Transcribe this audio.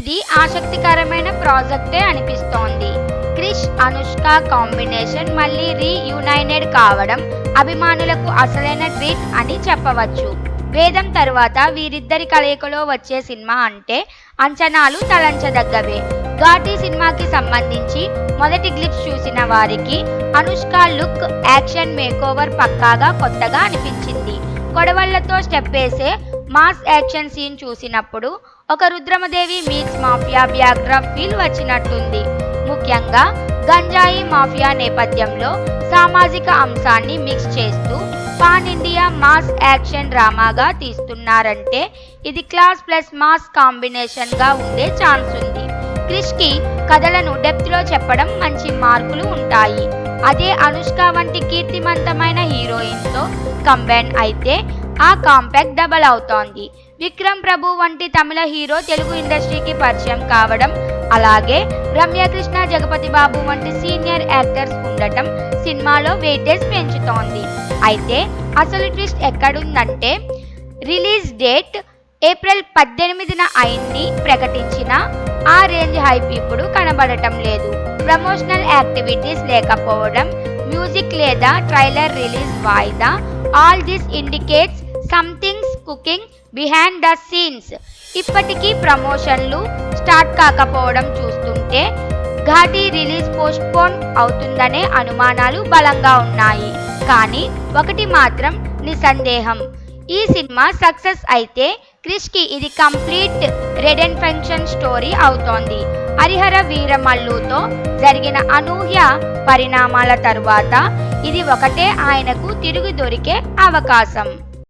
ఇది ఆసక్తికరమైన ప్రాజెక్టే అనిపిస్తోంది. క్రిష్, అనుష్క కాంబినేషన్ మళ్ళీ రీయూనైటెడ్ కావడం అభిమానులకు అసలైన ట్రీట్ అని చెప్పవచ్చు. వేదం తరువాత వీరిద్దరి కలయికలో వచ్చే సినిమా అంటే అంచనాలు తలంచదగ్గవే. ఘాటి సినిమాకి సంబంధించి మొదటి గ్లిప్స్ చూసిన వారికి అనుష్క లుక్, యాక్షన్, మేకోవర్ పక్కాగా కొత్తగా అనిపించింది. కొడవళ్లతో స్టెప్ వేసే మాస్ యాక్షన్ సీన్ చూసినప్పుడు ఒక Rudramadevi meets mafia backdrop feel వచ్చినట్టుంది. ముఖ్యంగా గంజాయి మాఫియా నేపథ్యంలో సామాజిక అంశాన్ని మిక్స్ చేస్తూ పాన్ ఇండియా మాస్ యాక్షన్ డ్రామాగా తీస్తున్నారంటే ఇది క్లాస్ ప్లస్ మాస్ కాంబినేషన్గా ఉండే ఛాన్స్ ఉంది. క్రిష్కి కథలను డెప్త్లో చెప్పడం మంచి మార్కులు ఉంటాయి. అదే అనుష్క వంటి కీర్తిమంతమైన హీరోయిన్తో కంబైన్ అయితే ఆ కాంపాక్ట్ డబల్ అవుతోంది. విక్రమ్ ప్రభు వంటి తమిళ హీరో తెలుగు ఇండస్ట్రీకి పరిచయం కావడం, అలాగే రమ్యకృష్ణ, జగపతి బాబు వంటి సీనియర్ యాక్టర్స్ ఉండటం సినిమాలో వెయిటేజ్ పెంచుతోంది. అయితే అసలు ట్విస్ట్ ఎక్కడుందంటే రిలీజ్ డేట్ ఏప్రిల్ 18న అయింది ప్రకటించిన ఆ రేంజ్ హైప్ ఇప్పుడు కనబడటం లేదు. ప్రమోషనల్ యాక్టివిటీస్ లేకపోవడం, మ్యూజిక్ లేదా ట్రైలర్ రిలీజ్ వాయిదా, all this indicates something's cooking behind the scenes. ఇప్పటికీ ప్రమోషన్లు స్టార్ట్ కాకపోవడం చూస్తుంటే ఘాటి రిలీజ్ పోస్ట్పోన్ అవుతుందనే అనుమానాలు బలంగా ఉన్నాయి. కానీ ఒకటి మాత్రం నిస్సందేహం, ఈ సినిమా సక్సెస్ అయితే క్రిష్కి ఇది కంప్లీట్ రెడెంఫెక్షన్ స్టోరీ అవుతోంది. హరిహర వీరమల్లుతో జరిగిన అనూహ్య పరిణామాల తరువాత ఇది ఒకటే ఆయనకు తిరిగి దొరికే అవకాశం.